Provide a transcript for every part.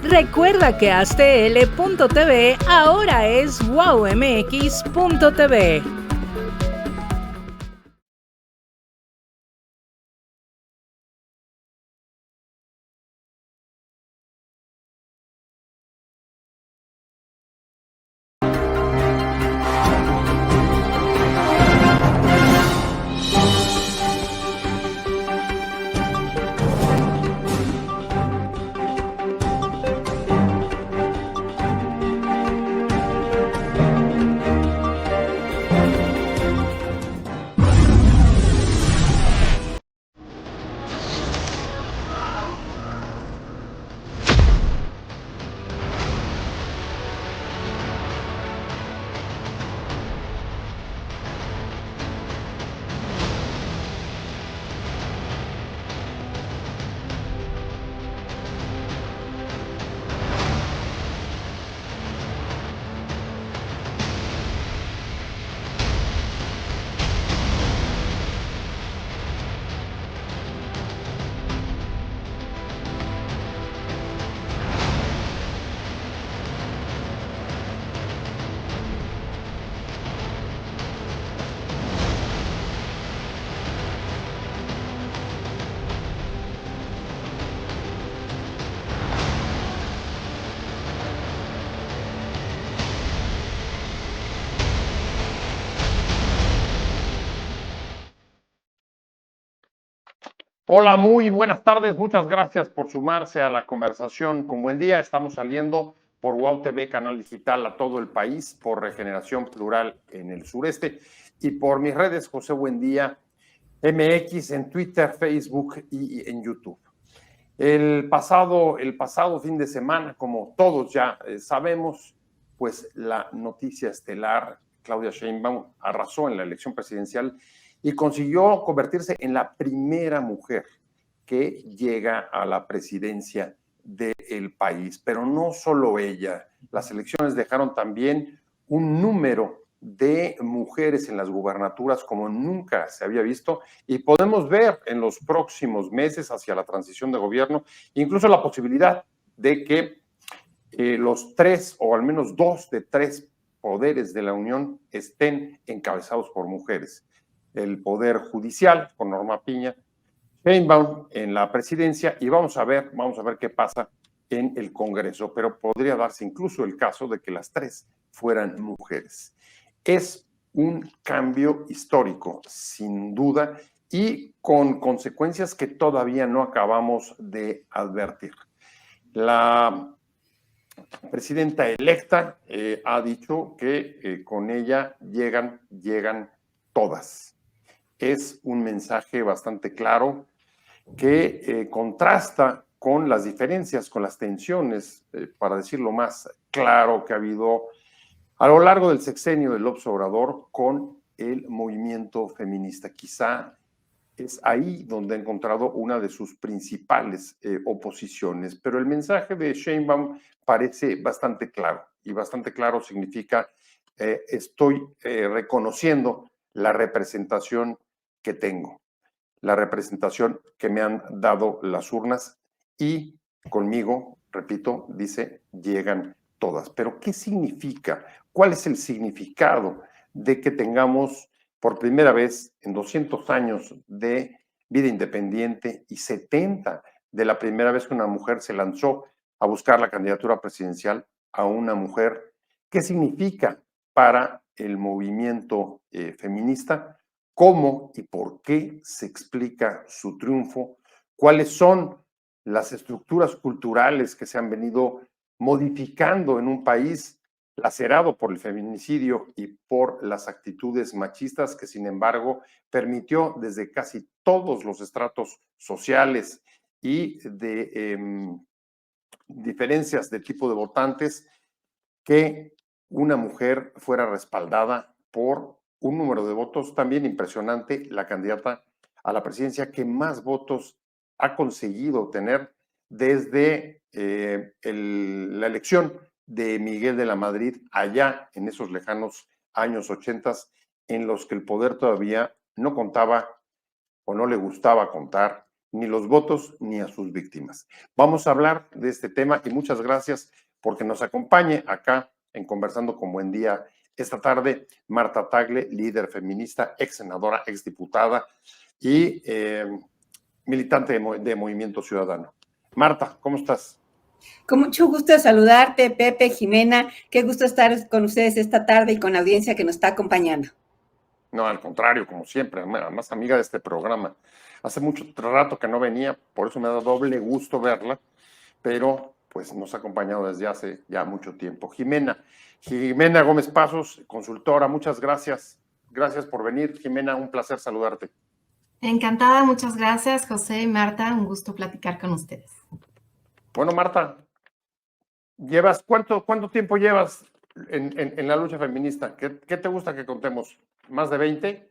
Recuerda que Aztl.tv ahora es wowmx.tv. Hola, muy buenas tardes. Muchas gracias por sumarse a la conversación con Buen Día. Estamos saliendo por WOW TV, canal digital a todo el país, por Regeneración Plural en el sureste y por mis redes José Buendía MX en Twitter, Facebook y en YouTube. El pasado fin de semana, como todos ya sabemos, pues la noticia estelar, Claudia Sheinbaum arrasó en la elección presidencial y consiguió convertirse en la primera mujer que llega a la presidencia del país. Pero no solo ella, las elecciones dejaron también un número de mujeres en las gubernaturas como nunca se había visto y podemos ver en los próximos meses hacia la transición de gobierno incluso la posibilidad de que los tres o al menos dos de tres poderes de la Unión estén encabezados por mujeres. El Poder Judicial, con Norma Piña, Sheinbaum en la presidencia y vamos a ver qué pasa en el Congreso, pero podría darse incluso el caso de que las tres fueran mujeres. Es un cambio histórico, sin duda, y con consecuencias que todavía no acabamos de advertir. La presidenta electa ha dicho que con ella llegan todas. Es un mensaje bastante claro que contrasta con las diferencias, con las tensiones, para decirlo más claro, que ha habido a lo largo del sexenio de López Obrador con el movimiento feminista. Quizá es ahí donde ha encontrado una de sus principales oposiciones, pero el mensaje de Sheinbaum parece bastante claro, y bastante claro significa estoy reconociendo la representación que tengo, la representación que me han dado las urnas y conmigo, repito, dice, llegan todas. Pero ¿qué significa? ¿Cuál es el significado de que tengamos por primera vez en 200 años de vida independiente y 70 de la primera vez que una mujer se lanzó a buscar la candidatura presidencial a una mujer? ¿Qué significa para el movimiento feminista? ¿Cómo y por qué se explica su triunfo? ¿Cuáles son las estructuras culturales que se han venido modificando en un país lacerado por el feminicidio y por las actitudes machistas que, sin embargo, permitió desde casi todos los estratos sociales y de diferencias de tipo de votantes que una mujer fuera respaldada por un número de votos también impresionante, la candidata a la presidencia que más votos ha conseguido tener desde la elección de Miguel de la Madrid allá en esos lejanos años 80 en los que el poder todavía no contaba o no le gustaba contar ni los votos, ni a sus víctimas. Vamos a hablar de este tema y muchas gracias porque nos acompañe acá en Conversando con Buen Día esta tarde Marta Tagle, líder feminista, ex senadora, ex diputada y militante de Movimiento Ciudadano. Marta, ¿cómo estás? Con mucho gusto de saludarte, Pepe, Jimena. Qué gusto estar con ustedes esta tarde y con la audiencia que nos está acompañando. No, al contrario, como siempre, además amiga de este programa. Hace mucho rato que no venía, por eso me da doble gusto verla, pero pues nos ha acompañado desde hace ya mucho tiempo. Jimena Gómez Pasos, consultora, muchas gracias. Gracias por venir, Jimena, un placer saludarte. Encantada, muchas gracias, José y Marta, un gusto platicar con ustedes. Bueno, Marta, ¿cuánto tiempo llevas en la lucha feminista? ¿Qué te gusta que contemos? ¿Más de 20?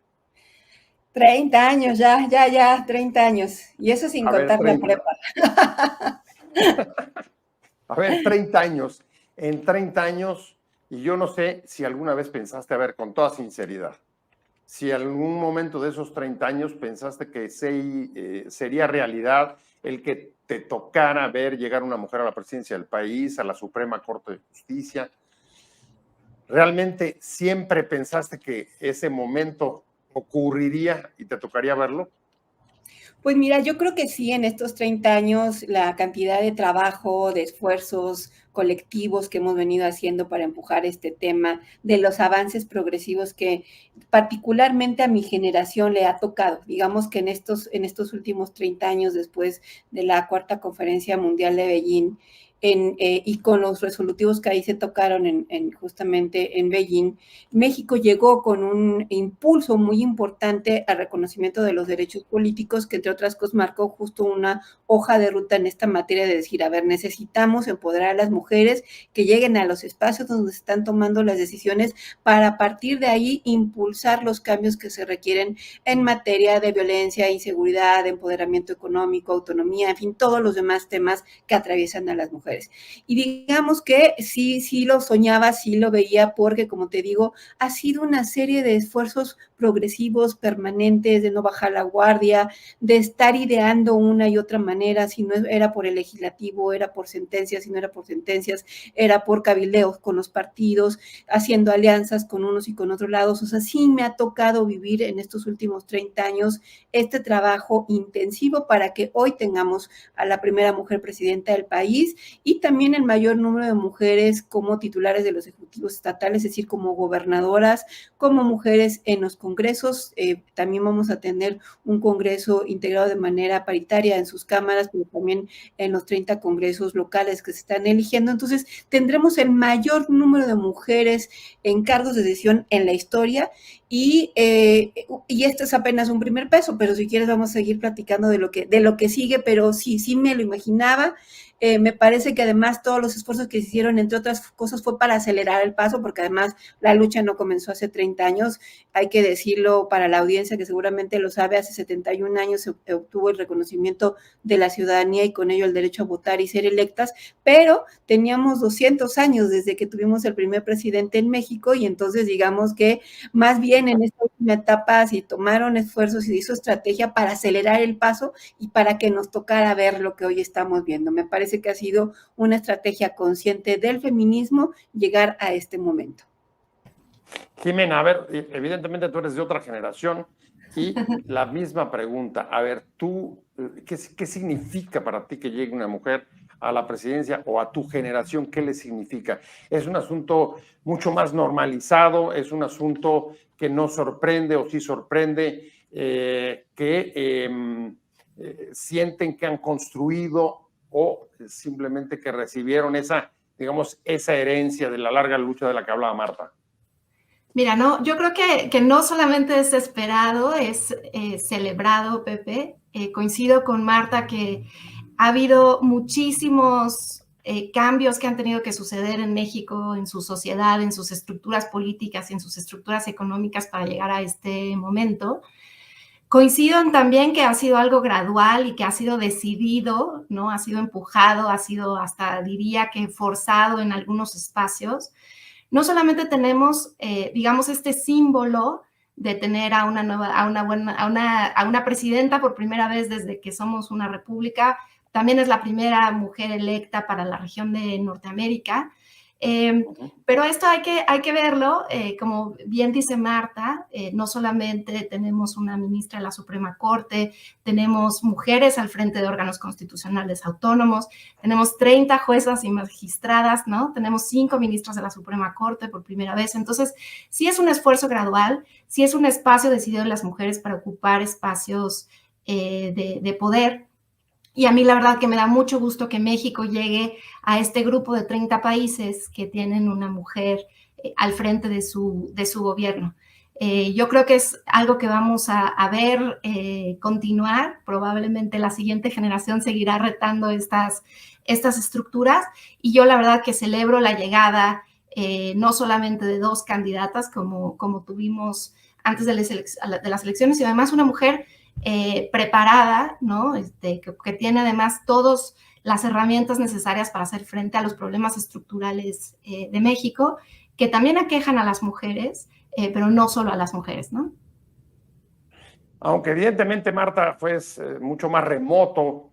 30 años, ya, 30 años. Y eso sin contar la prepa. A ver, 30 años. En 30 años, y yo no sé si alguna vez pensaste, a ver, con toda sinceridad, si en algún momento de esos 30 años pensaste que sería realidad el que te tocara ver llegar una mujer a la presidencia del país, a la Suprema Corte de Justicia. ¿Realmente siempre pensaste que ese momento ocurriría y te tocaría verlo? Pues mira, yo creo que sí, en estos 30 años la cantidad de trabajo, de esfuerzos colectivos que hemos venido haciendo para empujar este tema, de los avances progresivos que particularmente a mi generación le ha tocado. Digamos que en estos últimos 30 años después de la Cuarta Conferencia Mundial de Beijing, y con los resolutivos que ahí se tocaron justamente en Beijing, México llegó con un impulso muy importante al reconocimiento de los derechos políticos, que entre otras cosas marcó justo una hoja de ruta en esta materia de decir, a ver, necesitamos empoderar a las mujeres que lleguen a los espacios donde se están tomando las decisiones para a partir de ahí impulsar los cambios que se requieren en materia de violencia, inseguridad, de empoderamiento económico, autonomía, en fin, todos los demás temas que atraviesan a las mujeres. Y digamos que sí lo soñaba, sí lo veía, porque como te digo, ha sido una serie de esfuerzos progresivos, permanentes, de no bajar la guardia, de estar ideando una y otra manera, si no era por el legislativo, era por sentencias, si no era por sentencias, era por cabildeos con los partidos, haciendo alianzas con unos y con otros lados. O sea, sí me ha tocado vivir en estos últimos 30 años este trabajo intensivo para que hoy tengamos a la primera mujer presidenta del país y también el mayor número de mujeres como titulares de los ejecutivos estatales, es decir, como gobernadoras, como mujeres en los congresos. También vamos a tener un congreso integrado de manera paritaria en sus cámaras, pero también en los 30 congresos locales que se están eligiendo. Entonces, tendremos el mayor número de mujeres en cargos de decisión en la historia y este es apenas un primer paso, pero si quieres vamos a seguir platicando de lo que sigue, pero sí me lo imaginaba. Me parece que además todos los esfuerzos que se hicieron, entre otras cosas, fue para acelerar el paso, porque además la lucha no comenzó hace 30 años, hay que decirlo para la audiencia que seguramente lo sabe, hace 71 años se obtuvo el reconocimiento de la ciudadanía y con ello el derecho a votar y ser electas, pero teníamos 200 años desde que tuvimos el primer presidente en México y entonces digamos que más bien en esta última etapa se tomaron esfuerzos y se hizo estrategia para acelerar el paso y para que nos tocara ver lo que hoy estamos viendo. Me parece que ha sido una estrategia consciente del feminismo llegar a este momento. Jimena, a ver, evidentemente tú eres de otra generación y la misma pregunta, a ver, tú, ¿qué significa para ti que llegue una mujer a la presidencia o a tu generación? ¿Qué le significa? ¿Es un asunto mucho más normalizado? ¿Es un asunto que no sorprende o sí sorprende? ¿Sienten que han construido o simplemente que recibieron esa herencia de la larga lucha de la que hablaba Marta? Mira, no, yo creo que no solamente es esperado, es celebrado, Pepe. Coincido con Marta que ha habido muchísimos cambios que han tenido que suceder en México, en su sociedad, en sus estructuras políticas, en sus estructuras económicas para llegar a este momento. Coincido también que ha sido algo gradual y que ha sido decidido, ¿no? Ha sido empujado, ha sido hasta diría que forzado en algunos espacios. No solamente tenemos, digamos, este símbolo de tener a una presidenta por primera vez desde que somos una república. También es la primera mujer electa para la región de Norteamérica. Pero esto hay que verlo, como bien dice Marta, no solamente tenemos una ministra de la Suprema Corte, tenemos mujeres al frente de órganos constitucionales autónomos, tenemos 30 juezas y magistradas, ¿no? Tenemos 5 ministras de la Suprema Corte por primera vez. Entonces, sí es un esfuerzo gradual, sí es un espacio decidido de las mujeres para ocupar espacios de poder. Y a mí la verdad que me da mucho gusto que México llegue a este grupo de 30 países que tienen una mujer al frente de su gobierno. Yo creo que es algo que vamos a ver continuar. Probablemente la siguiente generación seguirá retando estas estructuras. Y yo la verdad que celebro la llegada no solamente de 2 candidatas como tuvimos antes de las elecciones, sino además una mujer preparada, ¿no? Que tiene además todas las herramientas necesarias para hacer frente a los problemas estructurales de México, que también aquejan a las mujeres, pero no solo a las mujeres, ¿no? Aunque evidentemente, Marta, fue mucho más remoto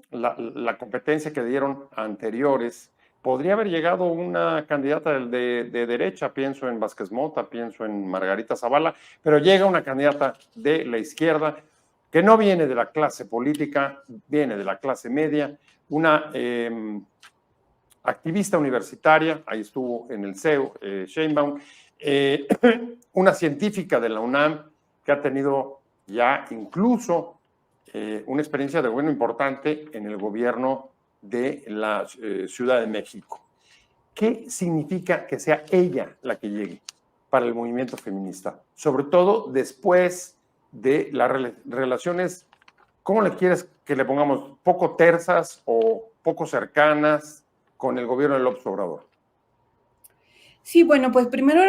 la competencia que dieron anteriores, podría haber llegado una candidata de derecha, pienso en Vázquez Mota, pienso en Margarita Zavala, pero llega una candidata de la izquierda que no viene de la clase política, viene de la clase media, una activista universitaria, ahí estuvo en el CEU, Sheinbaum, una científica de la UNAM que ha tenido ya incluso una experiencia de gobierno importante en el gobierno de la Ciudad de México. ¿Qué significa que sea ella la que llegue para el movimiento feminista? Sobre todo después de las relaciones, ¿cómo le quieres que le pongamos? ¿Poco tersas o poco cercanas con el gobierno de López Obrador? Sí, bueno, pues primero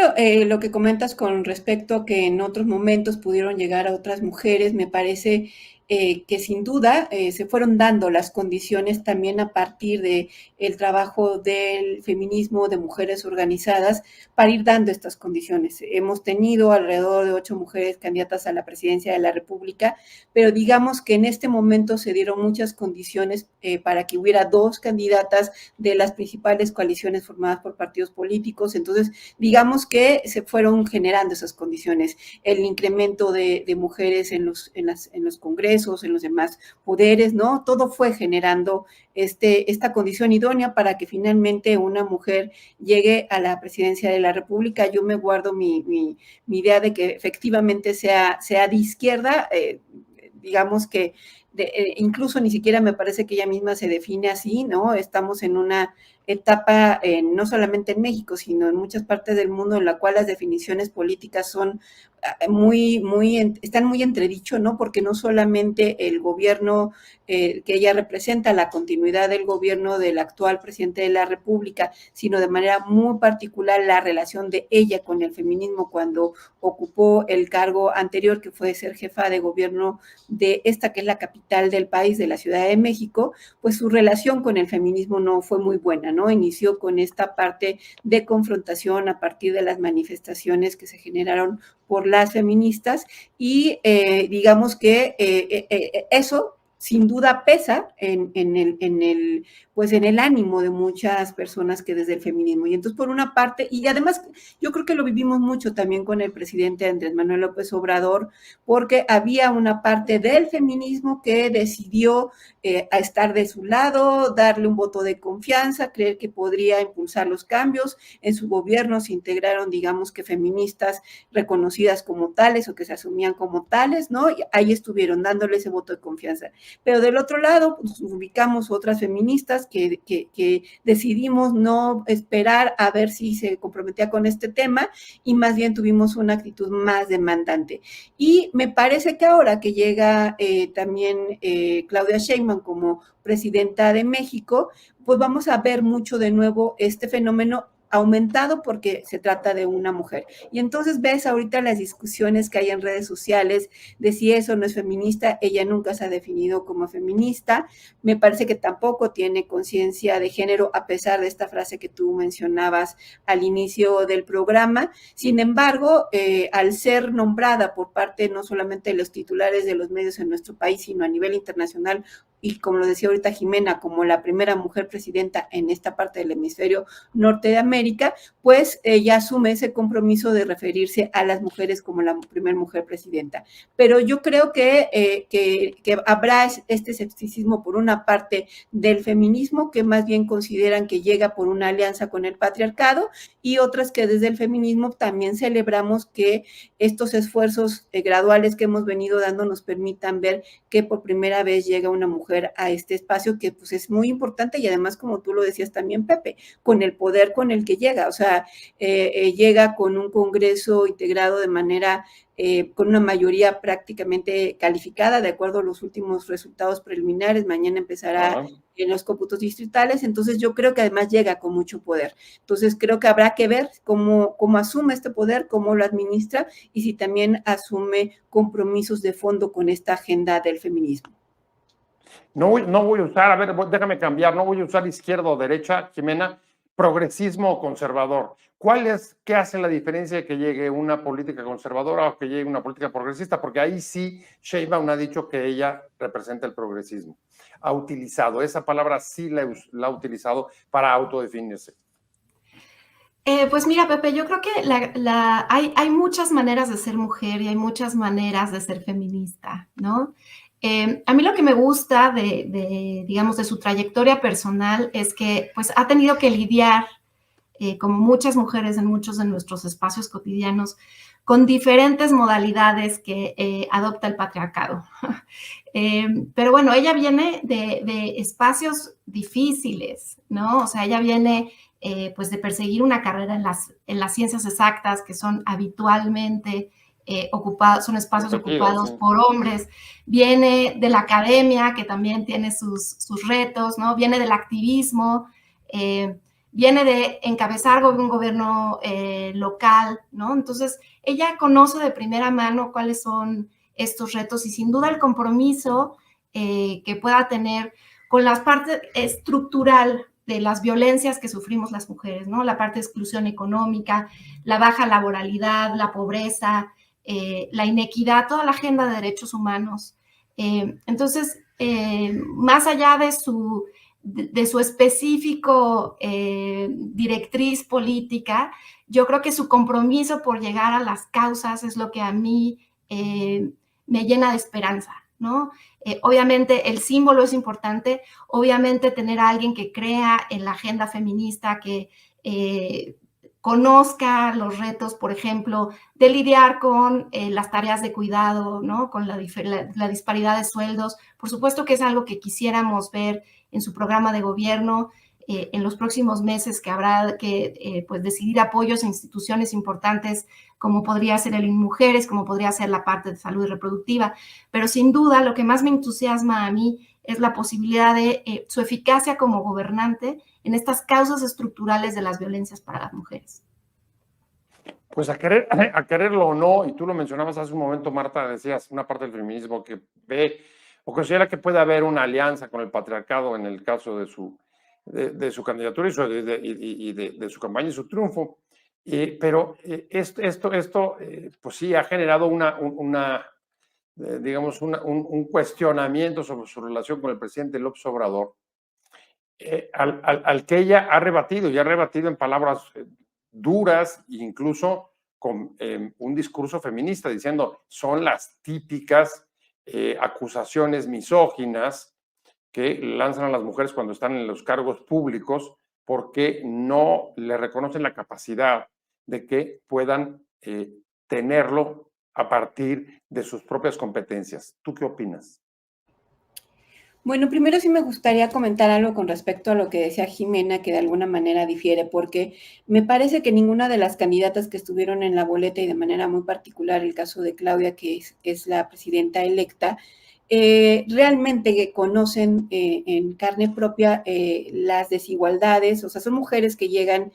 lo que comentas con respecto a que en otros momentos pudieron llegar a otras mujeres, me parece que sin duda se fueron dando las condiciones también a partir de el trabajo del feminismo, de mujeres organizadas, para ir dando estas condiciones. Hemos tenido alrededor de 8 mujeres candidatas a la presidencia de la República, pero digamos que en este momento se dieron muchas condiciones para que hubiera 2 candidatas de las principales coaliciones formadas por partidos políticos. Entonces, digamos que se fueron generando esas condiciones. El incremento de mujeres en los congresos, en los demás poderes, ¿no? Todo fue generando esta condición idónea para que finalmente una mujer llegue a la presidencia de la República. Yo me guardo mi idea de que efectivamente sea de izquierda, digamos que incluso ni siquiera me parece que ella misma se define así, ¿no? Estamos en una etapa, no solamente en México, sino en muchas partes del mundo, en la cual las definiciones políticas son están muy entredicho, ¿no? Porque no solamente el gobierno que ella representa, la continuidad del gobierno del actual presidente de la República, sino de manera muy particular la relación de ella con el feminismo cuando ocupó el cargo anterior, que fue ser jefa de gobierno de esta que es la capital del país, de la Ciudad de México, pues su relación con el feminismo no fue muy buena, ¿no? Inició con esta parte de confrontación a partir de las manifestaciones que se generaron por las feministas y digamos que eso sin duda pesa en el ánimo de muchas personas que desde el feminismo. Y entonces, por una parte, y además yo creo que lo vivimos mucho también con el presidente Andrés Manuel López Obrador, porque había una parte del feminismo que decidió a estar de su lado, darle un voto de confianza, creer que podría impulsar los cambios. En su gobierno se integraron, digamos que feministas reconocidas como tales o que se asumían como tales, ¿no? Y ahí estuvieron dándole ese voto de confianza. Pero del otro lado, pues, ubicamos otras feministas que decidimos no esperar a ver si se comprometía con este tema y más bien tuvimos una actitud más demandante. Y me parece que ahora que llega también Claudia Sheinbaum como presidenta de México, pues vamos a ver mucho de nuevo este fenómeno aumentado porque se trata de una mujer. Y entonces ves ahorita las discusiones que hay en redes sociales de si eso no es feminista. Ella nunca se ha definido como feminista. Me parece que tampoco tiene conciencia de género, a pesar de esta frase que tú mencionabas al inicio del programa. Sin embargo, al ser nombrada por parte no solamente de los titulares de los medios en nuestro país, sino a nivel internacional, y como lo decía ahorita Jimena, como la primera mujer presidenta en esta parte del hemisferio norte de América, pues ella asume ese compromiso de referirse a las mujeres como la primera mujer presidenta. Pero yo creo que habrá este escepticismo por una parte del feminismo, que más bien consideran que llega por una alianza con el patriarcado, y otras que desde el feminismo también celebramos que estos esfuerzos graduales que hemos venido dando nos permitan ver que por primera vez llega una mujer a este espacio, que pues es muy importante, y además, como tú lo decías también, Pepe, con el poder con el que llega, o sea, llega con un Congreso integrado de manera, con una mayoría prácticamente calificada, de acuerdo a los últimos resultados preliminares. Mañana empezará en los cómputos distritales. Entonces yo creo que además llega con mucho poder. Entonces creo que habrá que ver cómo asume este poder, cómo lo administra, y si también asume compromisos de fondo con esta agenda del feminismo. No voy a usar, a ver, déjame cambiar, no voy a usar izquierda o derecha, Jimena, progresismo o conservador. ¿Qué hace la diferencia de que llegue una política conservadora o que llegue una política progresista? Porque ahí sí Sheinbaum ha dicho que ella representa el progresismo. Ha utilizado, esa palabra sí la ha utilizado para autodefinirse. Pues mira, Pepe, yo creo que hay muchas maneras de ser mujer y hay muchas maneras de ser feminista, ¿no? A mí lo que me gusta digamos, de su trayectoria personal es que pues ha tenido que lidiar, como muchas mujeres en muchos de nuestros espacios cotidianos, con diferentes modalidades que adopta el patriarcado. Pero bueno, ella viene de espacios difíciles, ¿no? O sea, ella viene pues de perseguir una carrera en las ciencias exactas, que son habitualmente son espacios ocupados por hombres. Viene de la academia, que también tiene sus retos, ¿no? Viene del activismo, viene de encabezar un gobierno local, ¿no? Entonces, ella conoce de primera mano cuáles son estos retos, y sin duda el compromiso que pueda tener con la parte estructural de las violencias que sufrimos las mujeres, ¿no? La parte de exclusión económica, la baja laboralidad, la pobreza, la inequidad, toda la agenda de derechos humanos. Entonces, más allá de su específico directriz política, yo creo que su compromiso por llegar a las causas es lo que a mí me llena de esperanza, ¿no? Obviamente el símbolo es importante, obviamente tener a alguien que crea en la agenda feminista, que conozca los retos, por ejemplo, de lidiar con las tareas de cuidado, ¿no? Con la disparidad de sueldos. Por supuesto que es algo que quisiéramos ver en su programa de gobierno en los próximos meses, que habrá que pues decidir apoyos a instituciones importantes como podría ser el INMujeres, como podría ser la parte de salud reproductiva. Pero sin duda lo que más me entusiasma a mí es la posibilidad de su eficacia como gobernante en estas causas estructurales de las violencias para las mujeres. Pues a quererlo o no, y tú lo mencionabas hace un momento, Marta, decías una parte del feminismo que ve o considera que puede haber una alianza con el patriarcado en el caso de su candidatura y de su campaña y su triunfo. Pero esto pues sí ha generado digamos, un cuestionamiento sobre su relación con el presidente López Obrador, al que ella ha rebatido, y ha rebatido en palabras duras, incluso con un discurso feminista, diciendo son las típicas acusaciones misóginas que lanzan a las mujeres cuando están en los cargos públicos, porque no le reconocen la capacidad de que puedan tenerlo a partir de sus propias competencias. ¿Tú qué opinas? Bueno, primero sí me gustaría comentar algo con respecto a lo que decía Jimena, que de alguna manera difiere, porque me parece que ninguna de las candidatas que estuvieron en la boleta, y de manera muy particular el caso de Claudia, que es la presidenta electa, realmente conocen en carne propia las desigualdades. O sea, son mujeres que llegan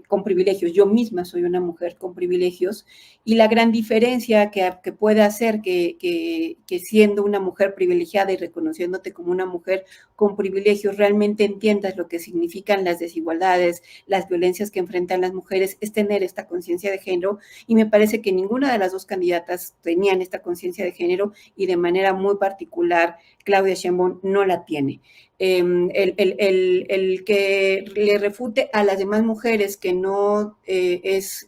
con privilegios. Yo misma soy una mujer con privilegios y la gran diferencia que puede hacer que siendo una mujer privilegiada y reconociéndote como una mujer con privilegios realmente entiendas lo que significan las desigualdades, las violencias que enfrentan las mujeres, es tener esta conciencia de género, y me parece que ninguna de las dos candidatas tenían esta conciencia de género y de manera muy particular Claudia Sheinbaum no la tiene. El que le refute a las demás mujeres que no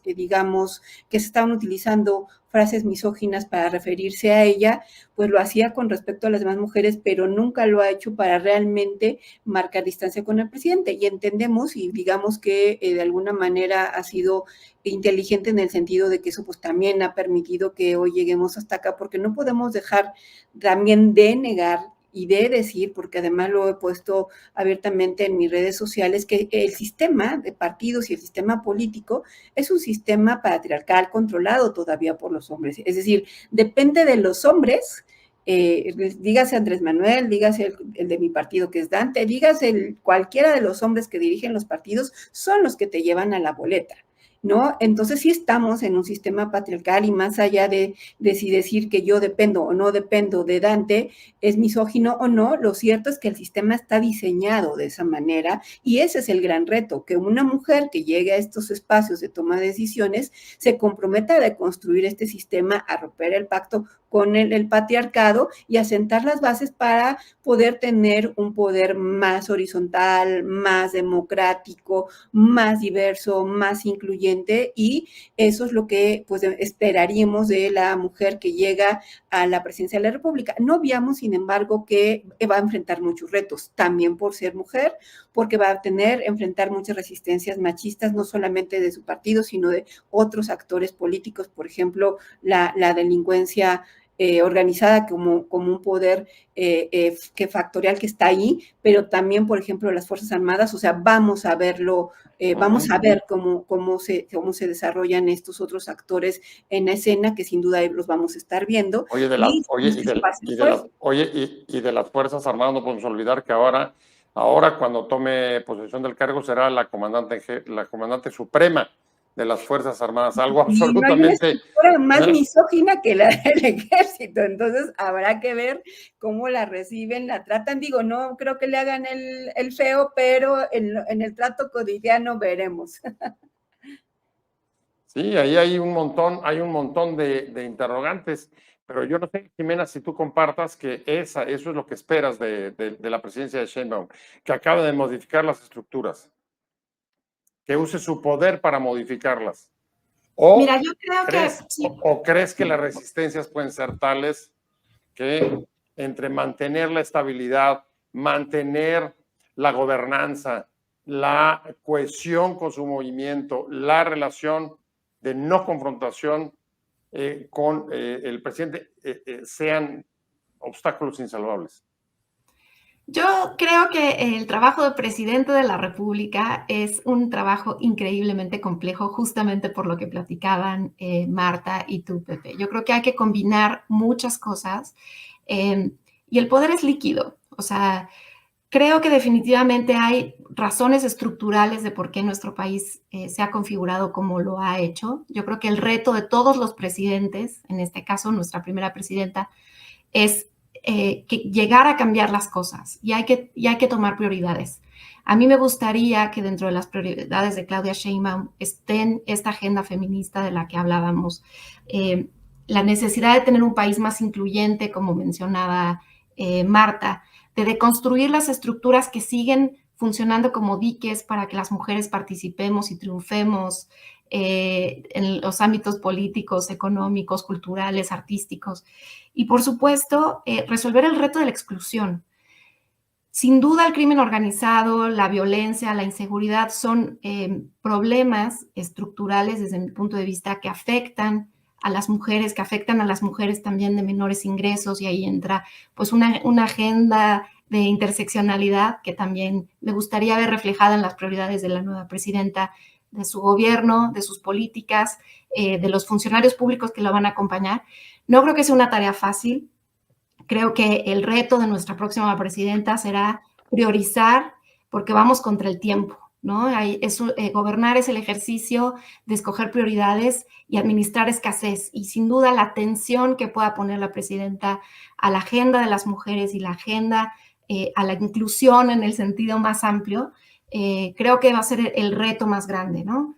digamos, que se estaban utilizando frases misóginas para referirse a ella, pues lo hacía con respecto a las demás mujeres, pero nunca lo ha hecho para realmente marcar distancia con el presidente. Y entendemos y digamos que de alguna manera ha sido inteligente en el sentido de que eso pues también ha permitido que hoy lleguemos hasta acá, porque no podemos dejar también de negar y de decir, porque además lo he puesto abiertamente en mis redes sociales, que el sistema de partidos y el sistema político es un sistema patriarcal controlado todavía por los hombres. Es decir, depende de los hombres, dígase Andrés Manuel, dígase el de mi partido que es Dante, dígase cualquiera de los hombres que dirigen los partidos, son los que te llevan a la boleta, ¿no? Entonces sí estamos en un sistema patriarcal y más allá de si decir que yo dependo o no dependo de Dante, es misógino o no, lo cierto es que el sistema está diseñado de esa manera y ese es el gran reto, que una mujer que llegue a estos espacios de toma de decisiones se comprometa a construir este sistema, a romper el pacto con el patriarcado y a sentar las bases para poder tener un poder más horizontal, más democrático, más diverso, más incluyente, y eso es lo que pues esperaríamos de la mujer que llega a la presidencia de la República. No obviamos, sin embargo, que va a enfrentar muchos retos, también por ser mujer, porque va a enfrentar muchas resistencias machistas, no solamente de su partido, sino de otros actores políticos, por ejemplo, la delincuencia organizada como un poder que factorial que está ahí, pero también, por ejemplo, las Fuerzas Armadas, o sea, vamos a verlo, vamos a ver cómo se desarrollan estos otros actores en la escena, que sin duda los vamos a estar viendo. Y de las Fuerzas Armadas no podemos olvidar que ahora cuando tome posesión del cargo será la comandante suprema de las Fuerzas Armadas, algo absolutamente... No hay una más misógina que la del ejército, entonces habrá que ver cómo la reciben, la tratan, digo, no creo que le hagan el feo, pero en el trato cotidiano veremos. Sí, ahí hay un montón de interrogantes, pero yo no sé, Jimena, si tú compartas que eso es lo que esperas de la presidencia de Sheinbaum, que acabe de modificar las estructuras, que use su poder para modificarlas. Mira, yo creo ¿O crees que las resistencias pueden ser tales que entre mantener la estabilidad, mantener la gobernanza, la cohesión con su movimiento, la relación de no confrontación con el presidente, sean obstáculos insalvables? Yo creo que el trabajo de presidente de la República es un trabajo increíblemente complejo, justamente por lo que platicaban Marta y tú, Pepe. Yo creo que hay que combinar muchas cosas y el poder es líquido. O sea, creo que definitivamente hay razones estructurales de por qué nuestro país se ha configurado como lo ha hecho. Yo creo que el reto de todos los presidentes, en este caso nuestra primera presidenta, es que llegar a cambiar las cosas y hay que tomar prioridades. A mí me gustaría que dentro de las prioridades de Claudia Sheinbaum estén esta agenda feminista de la que hablábamos, la necesidad de tener un país más incluyente, como mencionaba Marta, de deconstruir las estructuras que siguen funcionando como diques para que las mujeres participemos y triunfemos en los ámbitos políticos, económicos, culturales, artísticos. Y, por supuesto, resolver el reto de la exclusión. Sin duda, el crimen organizado, la violencia, la inseguridad son problemas estructurales desde mi punto de vista que afectan a las mujeres, también de menores ingresos, y ahí entra pues una agenda de interseccionalidad que también me gustaría ver reflejada en las prioridades de la nueva presidenta, de su gobierno, de sus políticas, de los funcionarios públicos que la van a acompañar. No creo que sea una tarea fácil. Creo que el reto de nuestra próxima presidenta será priorizar, porque vamos contra el tiempo. ¿no? Gobernar es el ejercicio de escoger prioridades y administrar escasez. Y sin duda la atención que pueda poner la presidenta a la agenda de las mujeres y la agenda a la inclusión en el sentido más amplio, creo que va a ser el reto más grande, ¿no?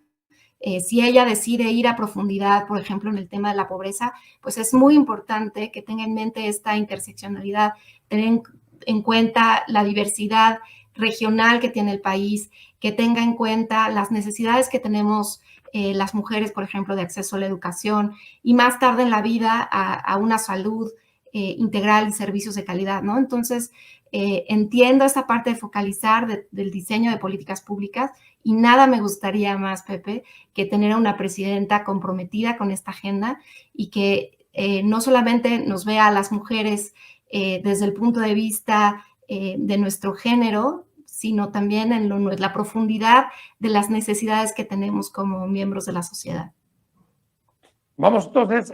Si ella decide ir a profundidad, por ejemplo, en el tema de la pobreza, pues es muy importante que tenga en mente esta interseccionalidad, tener en cuenta la diversidad regional que tiene el país, que tenga en cuenta las necesidades que tenemos las mujeres, por ejemplo, de acceso a la educación y más tarde en la vida a una salud integral y servicios de calidad, ¿no? Entonces, entiendo esta parte de focalizar del diseño de políticas públicas y nada me gustaría más, Pepe, que tener a una presidenta comprometida con esta agenda y que no solamente nos vea a las mujeres desde el punto de vista de nuestro género, sino también en la profundidad de las necesidades que tenemos como miembros de la sociedad. Vamos entonces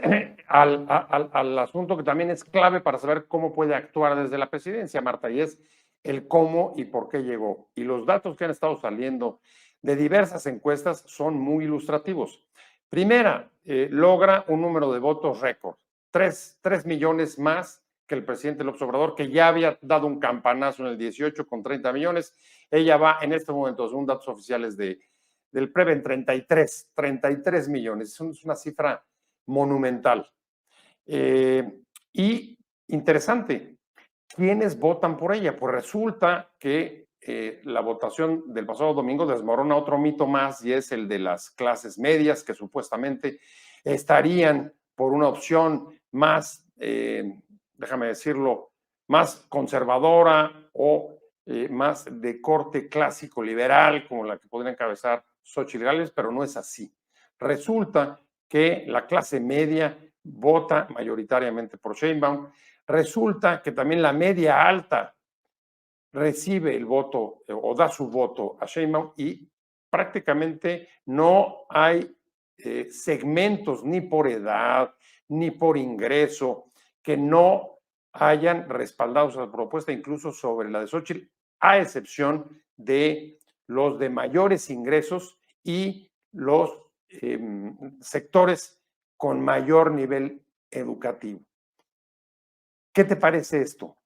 al asunto que también es clave para saber cómo puede actuar desde la presidencia, Marta, y es el cómo y por qué llegó. Y los datos que han estado saliendo de diversas encuestas son muy ilustrativos. Primera, logra un número de votos récord, 3 millones más que el presidente López Obrador, que ya había dado un campanazo en el 18 con 30 millones. Ella va en este momento, según datos oficiales del Preven, 33 millones. Es una cifra monumental. Y interesante, ¿quiénes votan por ella? Pues resulta que la votación del pasado domingo desmorona otro mito más, y es el de las clases medias, que supuestamente estarían por una opción más, déjame decirlo, más conservadora o más de corte clásico liberal, como la que podría encabezar Xóchitl Gálvez, pero no es así. Resulta que la clase media vota mayoritariamente por Sheinbaum. Resulta que también la media alta recibe el voto o da su voto a Sheinbaum, y prácticamente no hay segmentos ni por edad ni por ingreso que no hayan respaldado esa propuesta, incluso sobre la de Xóchitl, a excepción de los de mayores ingresos y los sectores con mayor nivel educativo. ¿Qué te parece esto?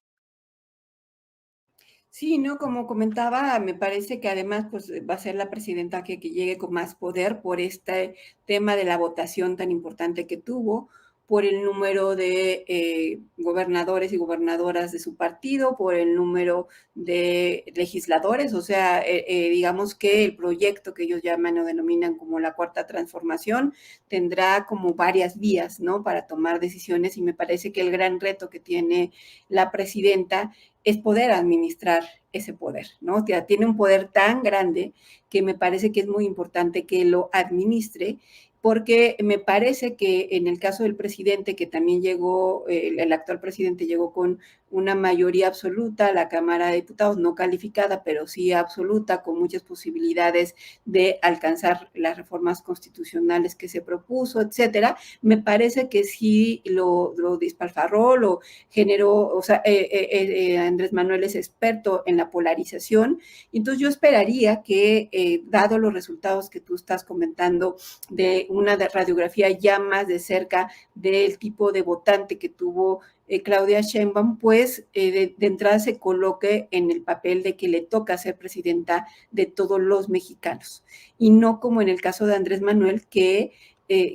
Sí, ¿no? Como comentaba, me parece que además pues, va a ser la presidenta que llegue con más poder por este tema de la votación tan importante que tuvo, por el número de gobernadores y gobernadoras de su partido, por el número de legisladores, o sea, digamos que el proyecto que ellos llaman o denominan como la Cuarta Transformación tendrá como varias vías, ¿no? Para tomar decisiones, y me parece que el gran reto que tiene la presidenta es poder administrar ese poder, ¿no? O sea, tiene un poder tan grande que me parece que es muy importante que lo administre, porque me parece que en el caso del presidente, que también llegó, el actual presidente llegó con una mayoría absoluta a la Cámara de Diputados, no calificada, pero sí absoluta, con muchas posibilidades de alcanzar las reformas constitucionales que se propuso, etcétera. Me parece que sí lo despilfarró, lo generó, o sea, Andrés Manuel es experto en la polarización, entonces yo esperaría que, dado los resultados que tú estás comentando de una radiografía ya más de cerca del tipo de votante que tuvo Claudia Sheinbaum, pues de entrada se coloque en el papel de que le toca ser presidenta de todos los mexicanos, y no como en el caso de Andrés Manuel, que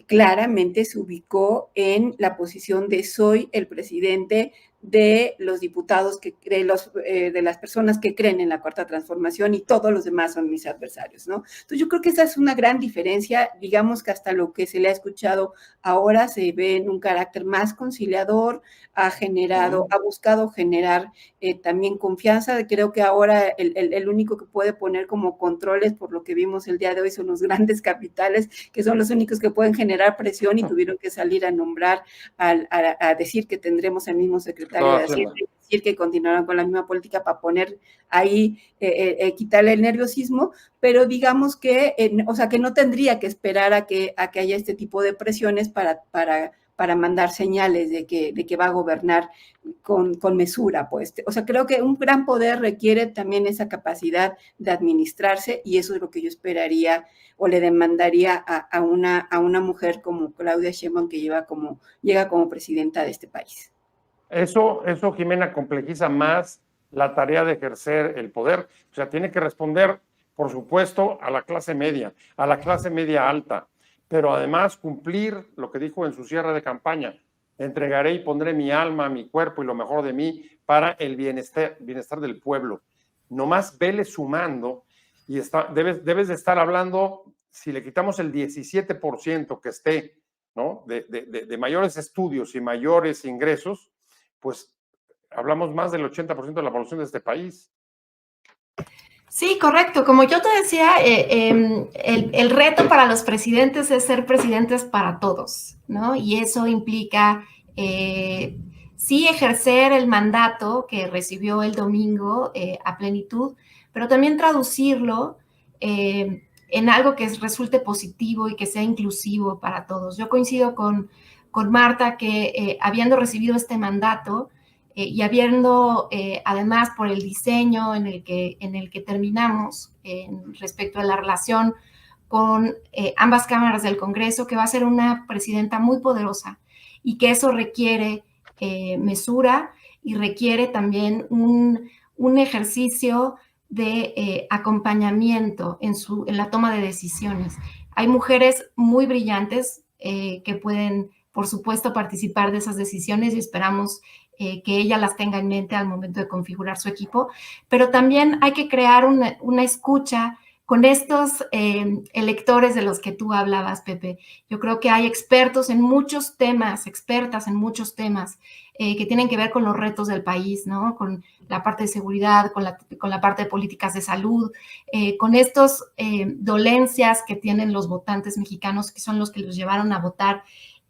claramente se ubicó en la posición de soy el presidente de los diputados, de las personas que creen en la Cuarta Transformación, y todos los demás son mis adversarios, ¿no? Entonces yo creo que esa es una gran diferencia. Digamos que hasta lo que se le ha escuchado ahora se ve en un carácter más conciliador, ha buscado generar también confianza. Creo que ahora el único que puede poner como controles, por lo que vimos el día de hoy, son los grandes capitales, que son los únicos que pueden generar presión, y tuvieron que salir a nombrar, a decir que tendremos el mismo secretario de Hacienda, decir que continuarán con la misma política para poner ahí, quitarle el nerviosismo, pero digamos que, o sea, que no tendría que esperar a que haya este tipo de presiones para para mandar señales de que va a gobernar con mesura, pues. O sea, creo que un gran poder requiere también esa capacidad de administrarse, y eso es lo que yo esperaría o le demandaría a una mujer como Claudia Sheinbaum, que llega como presidenta de este país. Eso, Jimena, complejiza más la tarea de ejercer el poder. O sea, tiene que responder, por supuesto, a la clase media alta, pero además cumplir lo que dijo en su cierre de campaña: entregaré y pondré mi alma, mi cuerpo y lo mejor de mí para el bienestar del pueblo. Nomás vele sumando, y debes de estar hablando, si le quitamos el 17% que esté, ¿no?, de mayores estudios y mayores ingresos, pues hablamos más del 80% de la población de este país. Sí, correcto. Como yo te decía, el reto para los presidentes es ser presidentes para todos, ¿no? Y eso implica sí ejercer el mandato que recibió el domingo a plenitud, pero también traducirlo en algo que resulte positivo y que sea inclusivo para todos. Yo coincido con Marta que habiendo recibido este mandato, y habiendo, además, por el diseño en el que terminamos respecto a la relación con ambas cámaras del Congreso, que va a ser una presidenta muy poderosa, y que eso requiere mesura y requiere también un ejercicio de acompañamiento en la toma de decisiones. Hay mujeres muy brillantes que pueden, por supuesto, participar de esas decisiones, y esperamos que ella las tenga en mente al momento de configurar su equipo, pero también hay que crear una escucha con estos electores de los que tú hablabas, Pepe. Yo creo que hay expertas en muchos temas que tienen que ver con los retos del país, ¿no? Con la parte de seguridad, con la parte de políticas de salud, con estas dolencias que tienen los votantes mexicanos, que son los que los llevaron a votar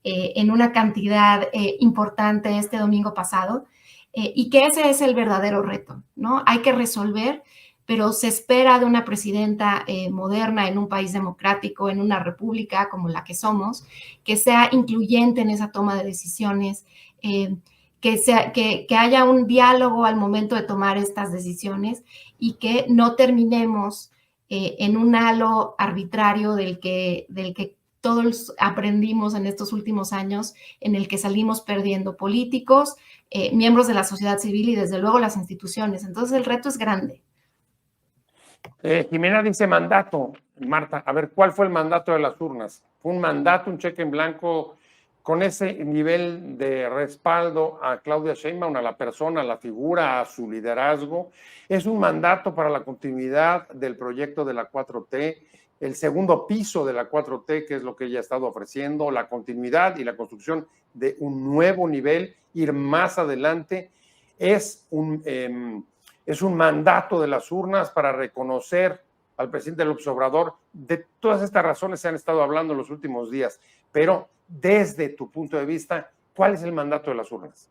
en una cantidad importante este domingo pasado, y que ese es el verdadero reto, ¿no? Hay que resolver, pero se espera de una presidenta moderna en un país democrático, en una república como la que somos, que sea incluyente en esa toma de decisiones, que haya un diálogo al momento de tomar estas decisiones, y que no terminemos en un halo arbitrario del que todos aprendimos en estos últimos años, en el que salimos perdiendo políticos, miembros de la sociedad civil y desde luego las instituciones. Entonces el reto es grande. Jimena dice mandato. Marta, a ver, ¿cuál fue el mandato de las urnas? ¿Fue un mandato, un cheque en blanco con ese nivel de respaldo a Claudia Sheinbaum, a la persona, a la figura, a su liderazgo? ¿Es un mandato para la continuidad del proyecto de la 4T? El segundo piso de la 4T, que es lo que ella ha estado ofreciendo, la continuidad y la construcción de un nuevo nivel, ir más adelante. Es un mandato de las urnas para reconocer al presidente López Obrador. De todas estas razones se han estado hablando en los últimos días, pero desde tu punto de vista, ¿cuál es el mandato de las urnas?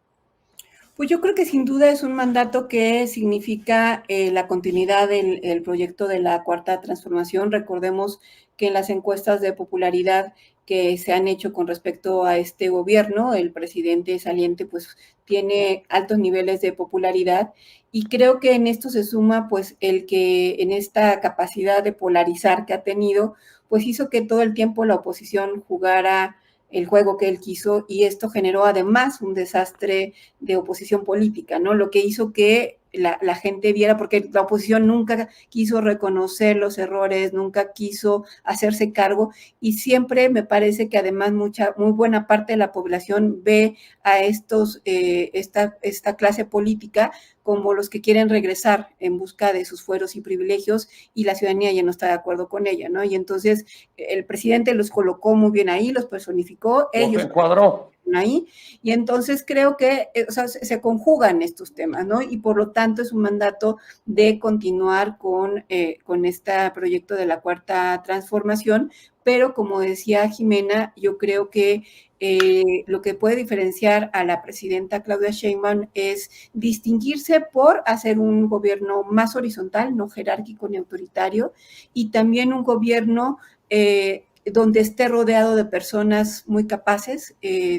Pues yo creo que sin duda es un mandato que significa la continuidad del proyecto de la Cuarta Transformación. Recordemos que en las encuestas de popularidad que se han hecho con respecto a este gobierno, el presidente saliente pues tiene altos niveles de popularidad, y creo que en esto se suma pues el que en esta capacidad de polarizar que ha tenido, pues hizo que todo el tiempo la oposición jugara el juego que él quiso, y esto generó además un desastre de oposición política, ¿no? Lo que hizo que la gente viera, porque la oposición nunca quiso reconocer los errores, nunca quiso hacerse cargo, y siempre me parece que además muy buena parte de la población ve a esta clase política como los que quieren regresar en busca de sus fueros y privilegios, y la ciudadanía ya no está de acuerdo con ella, ¿no? Y entonces el presidente los colocó muy bien ahí, los personificó, ellos encuadró ahí, y entonces creo que se conjugan estos temas, ¿no? Y por lo tanto es un mandato de continuar con este proyecto de la Cuarta Transformación, pero como decía Jimena, yo creo que lo que puede diferenciar a la presidenta Claudia Sheinbaum es distinguirse por hacer un gobierno más horizontal, no jerárquico ni autoritario, y también un gobierno donde esté rodeado de personas muy capaces,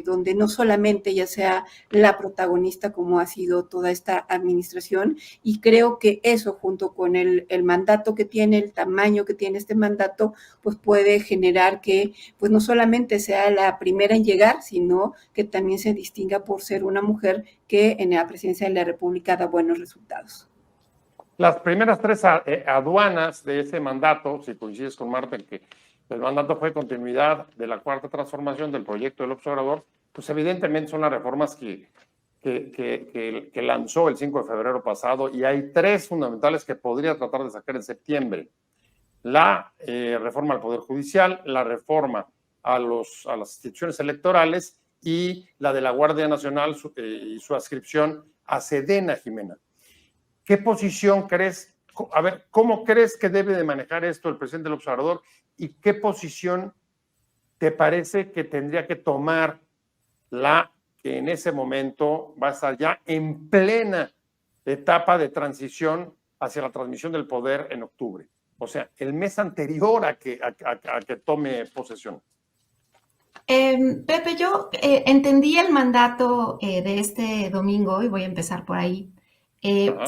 donde no solamente ella sea la protagonista como ha sido toda esta administración, y creo que eso junto con el mandato que tiene, el tamaño que tiene este mandato, pues puede generar que pues no solamente sea la primera en llegar, sino que también se distinga por ser una mujer que en la presidencia de la República da buenos resultados. Las primeras 3 aduanas de ese mandato, si coincides con Marta, en que el mandato fue continuidad de la cuarta transformación del proyecto del Obrador, pues evidentemente son las reformas que lanzó el 5 de febrero pasado, y hay 3 fundamentales que podría tratar de sacar en septiembre. La reforma al Poder Judicial, la reforma a las instituciones electorales y la de la Guardia Nacional y su adscripción a Sedena, Jimena. ¿Qué posición crees? A ver, ¿cómo crees que debe de manejar esto el presidente López Obrador? ¿Y qué posición te parece que tendría que tomar la que en ese momento va a estar ya en plena etapa de transición hacia la transmisión del poder en octubre? O sea, el mes anterior a que tome posesión. Pepe, yo entendí el mandato de este domingo, y voy a empezar por ahí.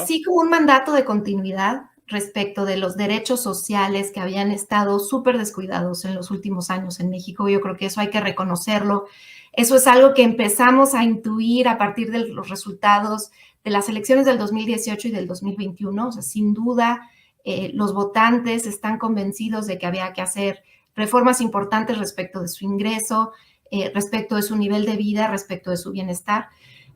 Sí, como un mandato de continuidad respecto de los derechos sociales que habían estado súper descuidados en los últimos años en México. Yo creo que eso hay que reconocerlo. Eso es algo que empezamos a intuir a partir de los resultados de las elecciones del 2018 y del 2021. O sea, sin duda, los votantes están convencidos de que había que hacer reformas importantes respecto de su ingreso, respecto de su nivel de vida, respecto de su bienestar.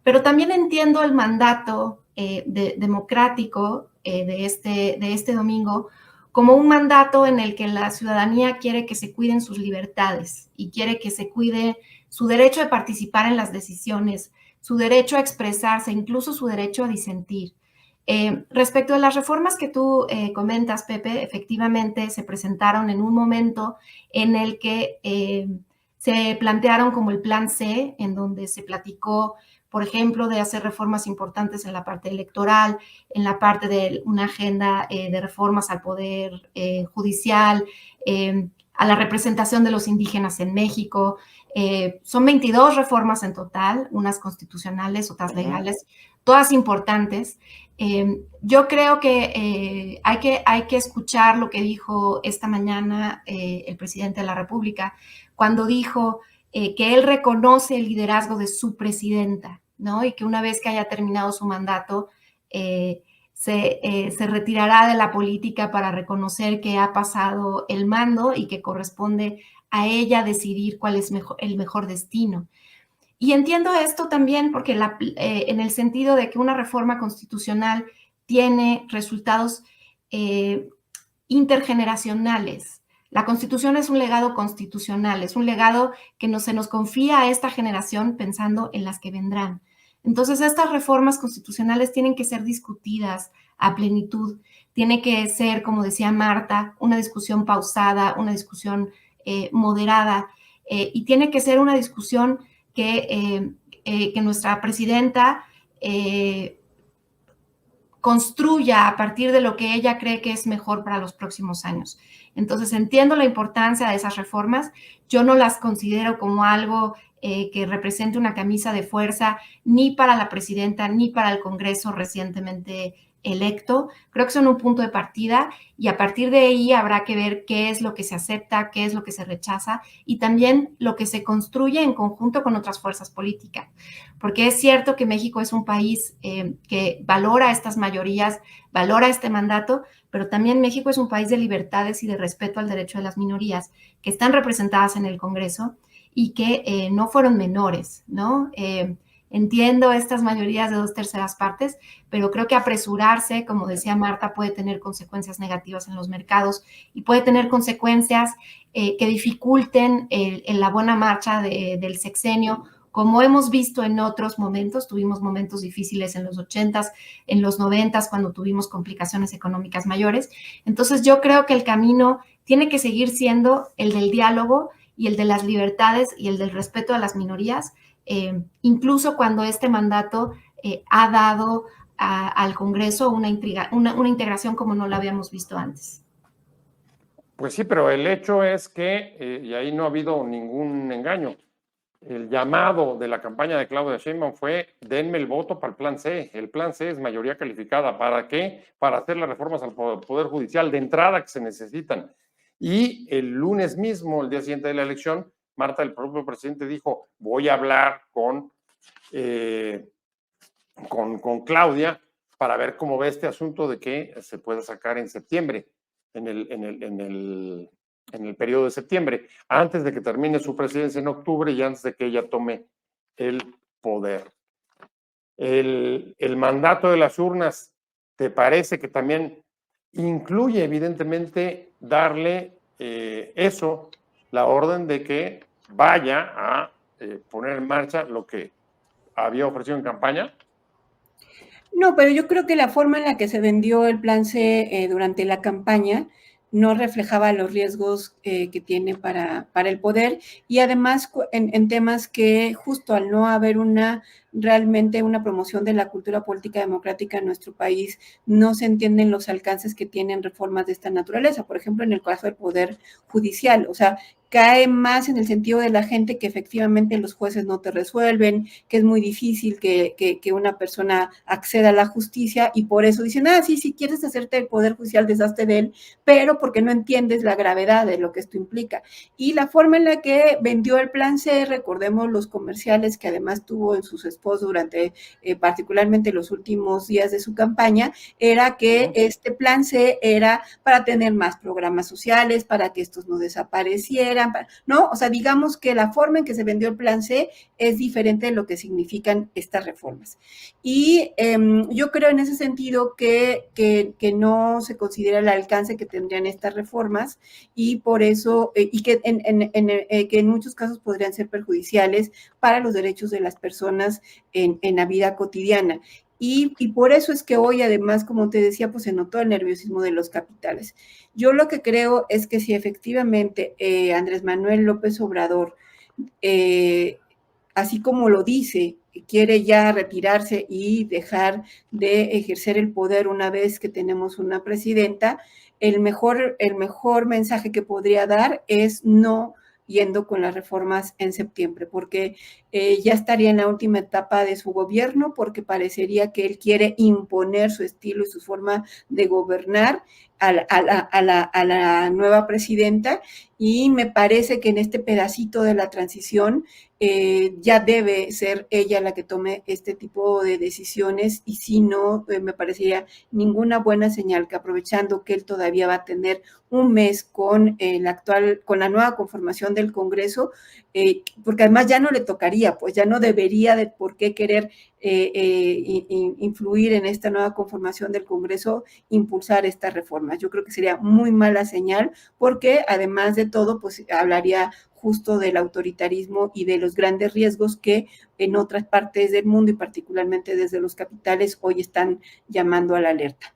Pero también entiendo el mandato democrático de este domingo como un mandato en el que la ciudadanía quiere que se cuiden sus libertades y quiere que se cuide su derecho de participar en las decisiones, su derecho a expresarse, incluso su derecho a disentir. Respecto a las reformas que tú comentas, Pepe, efectivamente se presentaron en un momento en el que se plantearon como el plan C, en donde se platicó, por ejemplo, de hacer reformas importantes en la parte electoral, en la parte de una agenda de reformas al Poder Judicial, a la representación de los indígenas en México. Son 22 reformas en total, unas constitucionales, otras legales, todas importantes. Yo creo que hay que escuchar lo que dijo esta mañana el presidente de la República, cuando dijo que él reconoce el liderazgo de su presidenta, ¿no? Y que una vez que haya terminado su mandato, se retirará de la política para reconocer que ha pasado el mando y que corresponde a ella decidir cuál es el mejor destino. Y entiendo esto también porque en el sentido de que una reforma constitucional tiene resultados intergeneracionales. La Constitución es un legado constitucional, es un legado que se nos confía a esta generación pensando en las que vendrán. Entonces, estas reformas constitucionales tienen que ser discutidas a plenitud. Tiene que ser, como decía Marta, una discusión pausada, una discusión moderada, y tiene que ser una discusión que nuestra presidenta construya a partir de lo que ella cree que es mejor para los próximos años. Entonces, entiendo la importancia de esas reformas. Yo no las considero como algo que represente una camisa de fuerza ni para la presidenta ni para el Congreso recientemente electo. Creo que son un punto de partida y a partir de ahí habrá que ver qué es lo que se acepta, qué es lo que se rechaza y también lo que se construye en conjunto con otras fuerzas políticas. Porque es cierto que México es un país que valora estas mayorías, valora este mandato, pero también México es un país de libertades y de respeto al derecho de las minorías que están representadas en el Congreso y que no fueron menores, ¿no? Entiendo estas mayorías de 2/3 partes, pero creo que apresurarse, como decía Marta, puede tener consecuencias negativas en los mercados y puede tener consecuencias que dificulten la buena marcha del sexenio, como hemos visto en otros momentos. Tuvimos momentos difíciles en los 80s, en los 90s, cuando tuvimos complicaciones económicas mayores. Entonces, yo creo que el camino tiene que seguir siendo el del diálogo y el de las libertades y el del respeto a las minorías, incluso cuando este mandato ha dado al Congreso una integración como no la habíamos visto antes. Pues sí, pero el hecho es que, y ahí no ha habido ningún engaño, el llamado de la campaña de Claudia Sheinbaum fue: denme el voto para el plan C. El plan C es mayoría calificada. ¿Para qué? Para hacer las reformas al Poder Judicial de entrada que se necesitan. Y el lunes mismo, el día siguiente de la elección, Marta, el propio presidente, dijo: voy a hablar con Claudia para ver cómo ve este asunto de que se pueda sacar en septiembre, en el periodo de septiembre, antes de que termine su presidencia en octubre y antes de que ella tome el poder. El mandato de las urnas, ¿te parece que también incluye evidentemente darle la orden de que vaya a poner en marcha lo que había ofrecido en campaña? No, pero yo creo que la forma en la que se vendió el plan C durante la campaña no reflejaba los riesgos que tiene para el poder, y además en temas que justo al no haber realmente una promoción de la cultura política democrática en nuestro país, no se entienden los alcances que tienen reformas de esta naturaleza. Por ejemplo, en el caso del Poder Judicial, o sea, cae más en el sentido de la gente que efectivamente los jueces no te resuelven, que es muy difícil que una persona acceda a la justicia, y por eso dicen: sí, si quieres hacerte el Poder Judicial, deshazte de él, pero porque no entiendes la gravedad de lo que esto implica. Y la forma en la que vendió el plan C, recordemos los comerciales que además tuvo en sus spots durante particularmente los últimos días de su campaña, era que este plan C era para tener más programas sociales, para que estos no desaparecieran, ¿no? O sea, digamos que la forma en que se vendió el plan C es diferente de lo que significan estas reformas. Y yo creo en ese sentido que no se considera el alcance que tendrían estas reformas, y por eso, y que en muchos casos podrían ser perjudiciales para los derechos de las personas en la vida cotidiana. Y por eso es que hoy, además, como te decía, pues se notó el nerviosismo de los capitales. Yo lo que creo es que si efectivamente Andrés Manuel López Obrador, así como lo dice, quiere ya retirarse y dejar de ejercer el poder una vez que tenemos una presidenta, el mejor mensaje que podría dar es no yendo con las reformas en septiembre, porque ya estaría en la última etapa de su gobierno, porque parecería que él quiere imponer su estilo y su forma de gobernar a la nueva presidenta, y me parece que en este pedacito de la transición ya debe ser ella la que tome este tipo de decisiones, y si no, me parecería ninguna buena señal que, aprovechando que él todavía va a tener un mes con la nueva conformación del Congreso, porque además ya no le tocaría, pues ya no debería de por qué querer influir en esta nueva conformación del Congreso, impulsar estas reformas. Yo creo que sería muy mala señal, porque además de todo, pues hablaría justo del autoritarismo y de los grandes riesgos que en otras partes del mundo, y particularmente desde los capitales, hoy están llamando a la alerta.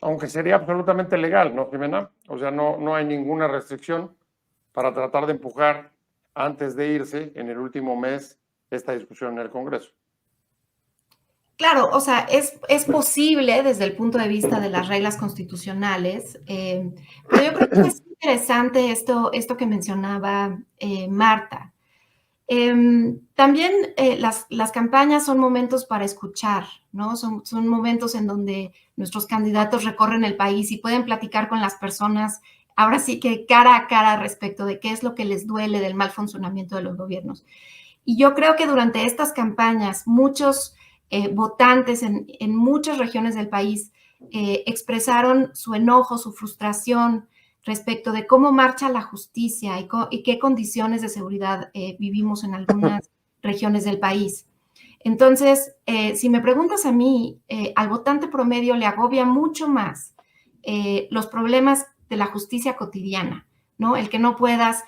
Aunque sería absolutamente legal, ¿no, Jimena? O sea, no hay ninguna restricción para tratar de empujar antes de irse en el último mes esta discusión en el Congreso. Claro, o sea, es posible desde el punto de vista de las reglas constitucionales, pero yo creo que es interesante esto que mencionaba Marta. También las campañas son momentos para escuchar, ¿no? Son momentos en donde nuestros candidatos recorren el país y pueden platicar con las personas, ahora sí que cara a cara, respecto de qué es lo que les duele del mal funcionamiento de los gobiernos. Y yo creo que durante estas campañas, muchos votantes en muchas regiones del país expresaron su enojo, su frustración respecto de cómo marcha la justicia y qué condiciones de seguridad vivimos en algunas regiones del país. Entonces, si me preguntas a mí, al votante promedio le agobia mucho más los problemas de la justicia cotidiana, ¿no? El que no puedas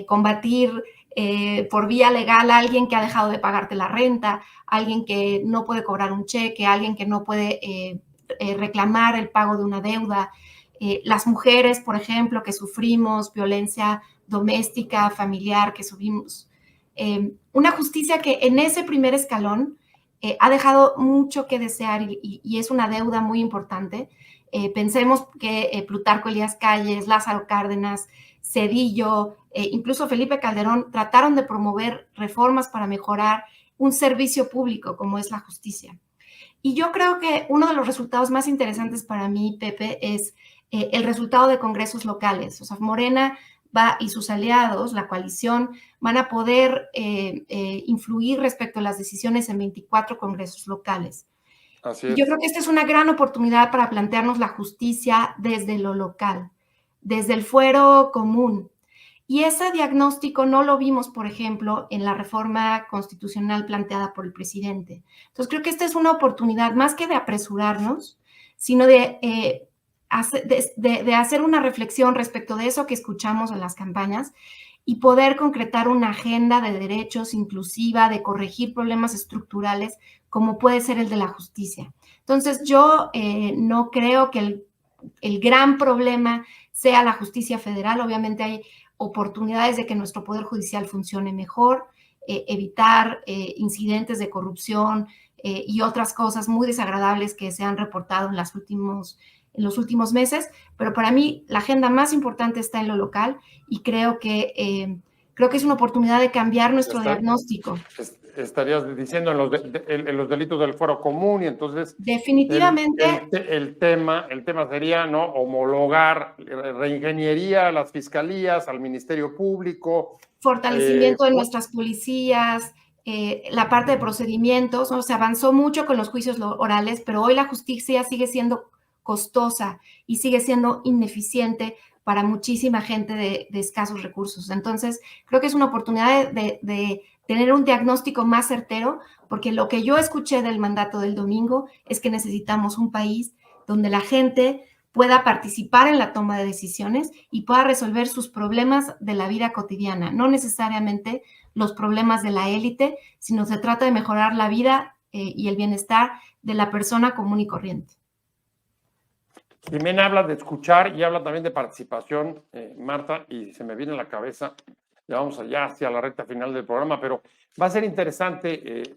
combatir por vía legal a alguien que ha dejado de pagarte la renta, alguien que no puede cobrar un cheque, alguien que no puede reclamar el pago de una deuda. Las mujeres, por ejemplo, que sufrimos violencia doméstica, familiar, que sufrimos una justicia que en ese primer escalón ha dejado mucho que desear y es una deuda muy importante. Pensemos que Plutarco Elías Calles, Lázaro Cárdenas, Zedillo, incluso Felipe Calderón trataron de promover reformas para mejorar un servicio público como es la justicia. Y yo creo que uno de los resultados más interesantes para mí, Pepe, es el resultado de congresos locales. O sea, Morena va y sus aliados, la coalición, van a poder influir respecto a las decisiones en 24 congresos locales. Así Y es. yo creo que esta es una gran oportunidad para plantearnos la justicia desde lo local, desde el fuero común. Y ese diagnóstico no lo vimos, por ejemplo, en la reforma constitucional planteada por el presidente. Entonces, creo que esta es una oportunidad más que de apresurarnos, sino de hacer una reflexión respecto de eso que escuchamos en las campañas y poder concretar una agenda de derechos inclusiva, de corregir problemas estructurales, como puede ser el de la justicia. Entonces, yo no creo que el gran problema sea la justicia federal. Obviamente hay oportunidades de que nuestro Poder Judicial funcione mejor, evitar incidentes de corrupción y otras cosas muy desagradables que se han reportado en los últimos meses, pero para mí la agenda más importante está en lo local y creo que es una oportunidad de cambiar nuestro diagnóstico. Estarías diciendo en los delitos del fuero común, y entonces definitivamente el tema sería, ¿no?, homologar, reingeniería a las fiscalías, al Ministerio Público. Fortalecimiento de nuestras policías, la parte de procedimientos, ¿no? Se avanzó mucho con los juicios orales, pero hoy la justicia sigue siendo costosa y sigue siendo ineficiente para muchísima gente de escasos recursos. Entonces, creo que es una oportunidad de tener un diagnóstico más certero, porque lo que yo escuché del mandato del domingo es que necesitamos un país donde la gente pueda participar en la toma de decisiones y pueda resolver sus problemas de la vida cotidiana, no necesariamente los problemas de la élite, sino se trata de mejorar la vida y el bienestar de la persona común y corriente. Jimena habla de escuchar y habla también de participación, Marta, y se me viene a la cabeza, ya vamos allá hacia la recta final del programa, pero va a ser interesante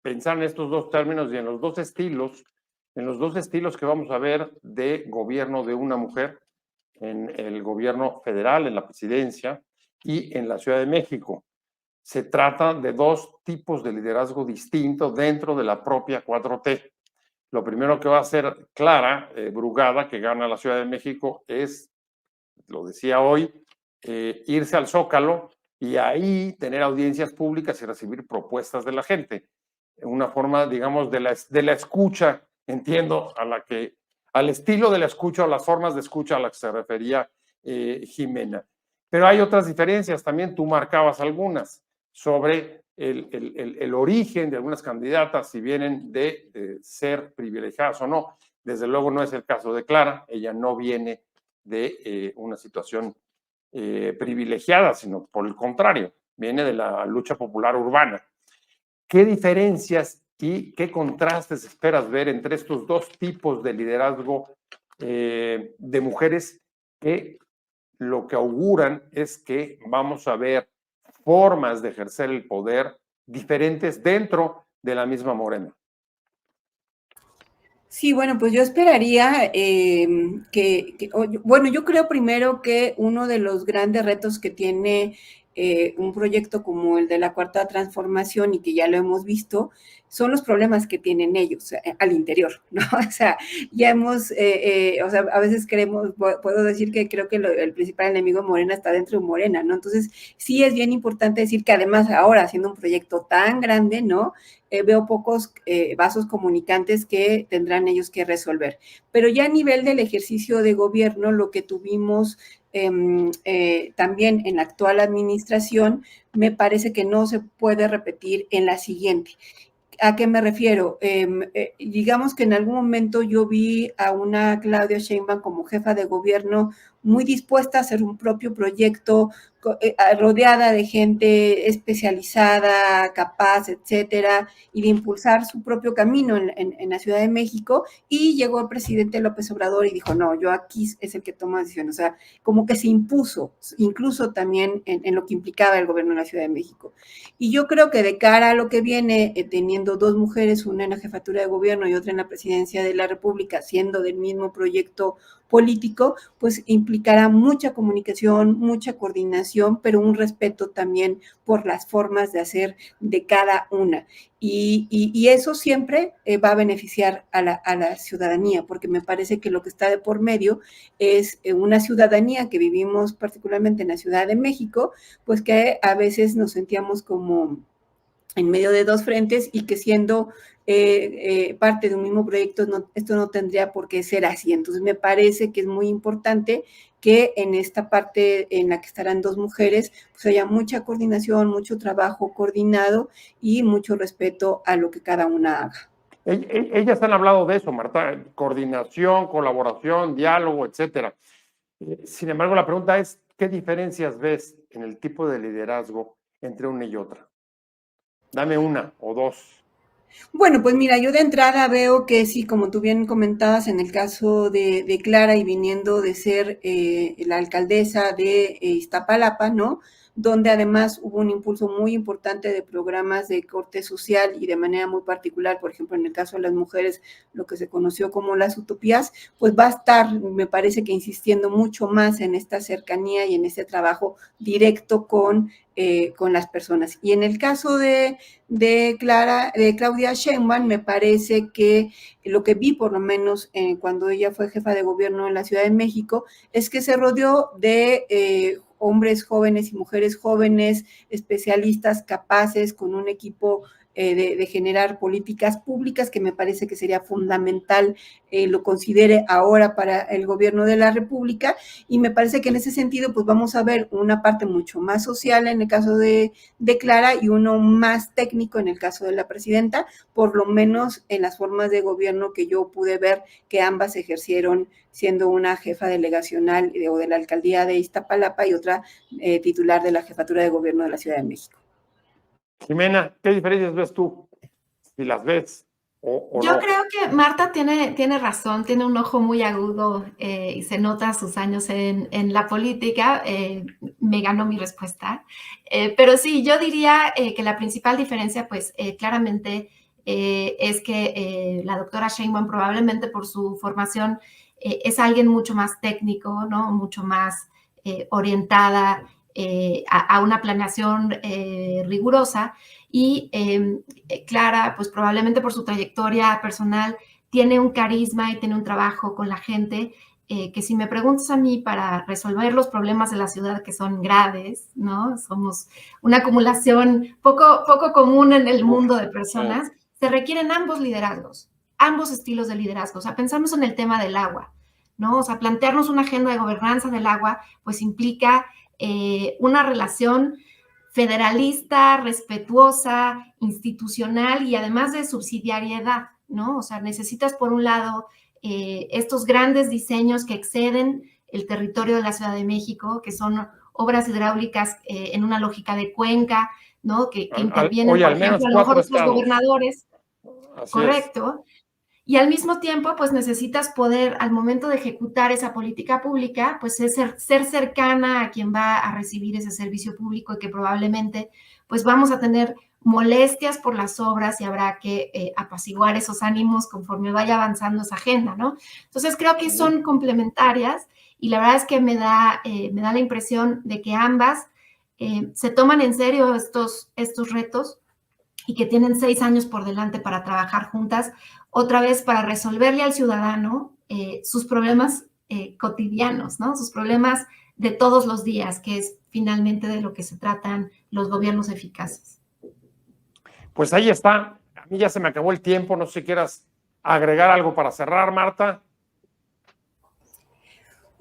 pensar en estos dos términos y en los dos estilos que vamos a ver de gobierno de una mujer en el gobierno federal, en la presidencia y en la Ciudad de México. Se trata de dos tipos de liderazgo distintos dentro de la propia 4T. Lo primero que va a hacer Clara Brugada, que gana la Ciudad de México, es, lo decía hoy, irse al Zócalo y ahí tener audiencias públicas y recibir propuestas de la gente. Una forma, digamos, de la escucha, entiendo, al estilo de la escucha o las formas de escucha a las que se refería Jimena. Pero hay otras diferencias, también tú marcabas algunas sobre el origen de algunas candidatas, si vienen de ser privilegiadas o no. Desde luego no es el caso de Clara, ella no viene de una situación privilegiada, sino por el contrario, viene de la lucha popular urbana. ¿Qué diferencias y qué contrastes esperas ver entre estos dos tipos de liderazgo de mujeres que lo que auguran es que vamos a ver formas de ejercer el poder diferentes dentro de la misma Morena? Sí, bueno, pues yo esperaría bueno, yo creo primero que uno de los grandes retos que tiene un proyecto como el de la Cuarta Transformación, y que ya lo hemos visto, son los problemas que tienen ellos al interior, ¿no? O sea, ya hemos, o sea, a veces puedo decir que creo que el principal enemigo de Morena está dentro de Morena, ¿no? Entonces, sí es bien importante decir que además ahora, haciendo un proyecto tan grande, ¿no?, veo pocos vasos comunicantes que tendrán ellos que resolver. Pero ya a nivel del ejercicio de gobierno, lo que tuvimos también en la actual administración, me parece que no se puede repetir en la siguiente. ¿A qué me refiero? Digamos que en algún momento yo vi a una Claudia Sheinbaum como jefa de gobierno muy dispuesta a hacer un propio proyecto, rodeada de gente especializada, capaz, etcétera, y de impulsar su propio camino en la Ciudad de México. Y llegó el presidente López Obrador y dijo, no, yo aquí es el que toma decisiones. O sea, como que se impuso, incluso también en lo que implicaba el gobierno de la Ciudad de México. Y yo creo que de cara a lo que viene, teniendo dos mujeres, una en la jefatura de gobierno y otra en la presidencia de la República, siendo del mismo proyecto político, pues implicará mucha comunicación, mucha coordinación, pero un respeto también por las formas de hacer de cada una. Y eso siempre va a beneficiar a la ciudadanía, porque me parece que lo que está de por medio es una ciudadanía que vivimos particularmente en la Ciudad de México, pues que a veces nos sentíamos como en medio de dos frentes y que siendo parte de un mismo proyecto, esto no tendría por qué ser así. Entonces me parece que es muy importante que en esta parte en la que estarán dos mujeres, pues haya mucha coordinación, mucho trabajo coordinado y mucho respeto a lo que cada una haga. Ellas han hablado de eso, Marta, coordinación, colaboración, diálogo, etcétera. Sin embargo, la pregunta es, ¿qué diferencias ves en el tipo de liderazgo entre una y otra? Dame una o dos. Bueno, pues mira, yo de entrada veo que sí, como tú bien comentabas, en el caso de Clara y viniendo de ser la alcaldesa de Iztapalapa, ¿no? Donde además hubo un impulso muy importante de programas de corte social y de manera muy particular, por ejemplo, en el caso de las mujeres, lo que se conoció como las utopías, pues va a estar, me parece que insistiendo mucho más en esta cercanía y en este trabajo directo con las personas. Y en el caso de Claudia Sheinbaum, me parece que lo que vi por lo menos cuando ella fue jefa de gobierno en la Ciudad de México es que se rodeó de hombres jóvenes y mujeres jóvenes, especialistas, capaces, con un equipo de generar políticas públicas que me parece que sería fundamental lo considere ahora para el gobierno de la República, y me parece que en ese sentido pues vamos a ver una parte mucho más social en el caso de Clara y uno más técnico en el caso de la presidenta, por lo menos en las formas de gobierno que yo pude ver que ambas ejercieron siendo una jefa delegacional o de la alcaldía de Iztapalapa y otra titular de la jefatura de gobierno de la Ciudad de México. Jimena, ¿qué diferencias ves tú? Si las ves o Yo no. creo que Marta tiene razón, tiene un ojo muy agudo y se nota sus años en la política. Me ganó mi respuesta. Pero sí, yo diría que la principal diferencia, pues claramente es que la doctora Sheinbaum probablemente por su formación es alguien mucho más técnico, ¿no? Mucho más orientada a una planeación rigurosa. Y Clara, pues probablemente por su trayectoria personal, tiene un carisma y tiene un trabajo con la gente que si me preguntas a mí para resolver los problemas de la ciudad que son graves, ¿no? Somos una acumulación poco común en el mundo de personas, se requieren ambos liderazgos, ambos estilos de liderazgo. O sea, pensamos en el tema del agua, ¿no? O sea, plantearnos una agenda de gobernanza del agua, pues implica una relación federalista, respetuosa, institucional y además de subsidiariedad, ¿no? O sea, necesitas por un lado estos grandes diseños que exceden el territorio de la Ciudad de México, que son obras hidráulicas en una lógica de cuenca, ¿no? Que intervienen, por ejemplo, a lo mejor los gobernadores. Así correcto. Es. Y al mismo tiempo, pues necesitas poder, al momento de ejecutar esa política pública, pues ser cercana a quien va a recibir ese servicio público y que probablemente, pues vamos a tener molestias por las obras y habrá que apaciguar esos ánimos conforme vaya avanzando esa agenda, ¿no? Entonces creo que son complementarias y la verdad es que me da la impresión de que ambas se toman en serio estos retos y que tienen 6 años por delante para trabajar juntas, otra vez para resolverle al ciudadano sus problemas cotidianos, ¿no? Sus problemas de todos los días, que es finalmente de lo que se tratan los gobiernos eficaces. Pues ahí está. A mí ya se me acabó el tiempo. No sé si quieras agregar algo para cerrar, Marta.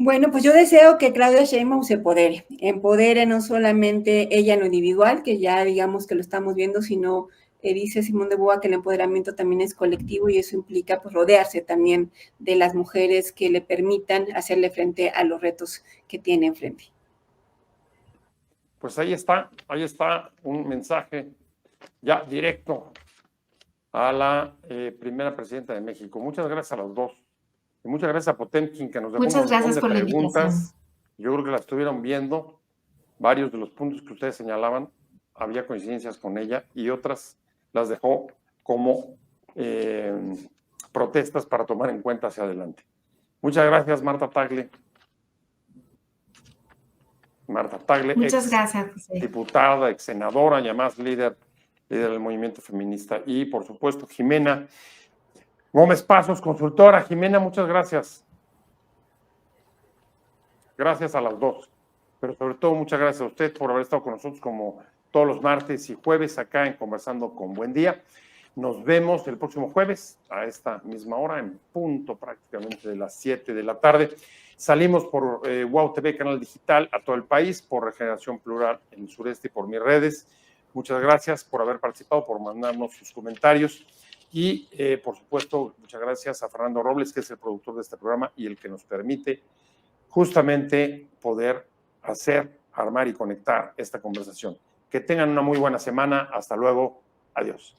Bueno, pues yo deseo que Claudia Sheinbaum se empodere no solamente ella en lo individual, que ya digamos que lo estamos viendo, sino dice Simón de Beauvoir que el empoderamiento también es colectivo y eso implica pues rodearse también de las mujeres que le permitan hacerle frente a los retos que tiene enfrente. Pues ahí está un mensaje ya directo a la primera presidenta de México. Muchas gracias a los dos. Y muchas gracias a Potemkin, que nos dejó Muchas un montón gracias de por la preguntas. invitación. Yo creo que la estuvieron viendo. Varios de los puntos que ustedes señalaban, había coincidencias con ella y otras las dejó como protestas para tomar en cuenta hacia adelante. Muchas gracias, Marta Tagle. Marta Tagle, Muchas gracias, José. diputada, ex senadora y además líder del movimiento feminista. Y, por supuesto, Jimena Gómez Pasos, consultora. Jimena, muchas gracias. Gracias a las dos. Pero sobre todo, muchas gracias a usted por haber estado con nosotros como todos los martes y jueves acá en Conversando con Buen Día. Nos vemos el próximo jueves a esta misma hora, en punto prácticamente de las 7 de la tarde. Salimos por WOW TV, canal digital, a todo el país, por Regeneración Plural en el sureste y por mis redes. Muchas gracias por haber participado, por mandarnos sus comentarios. Y, por supuesto, muchas gracias a Fernando Robles, que es el productor de este programa y el que nos permite justamente poder armar y conectar esta conversación. Que tengan una muy buena semana. Hasta luego. Adiós.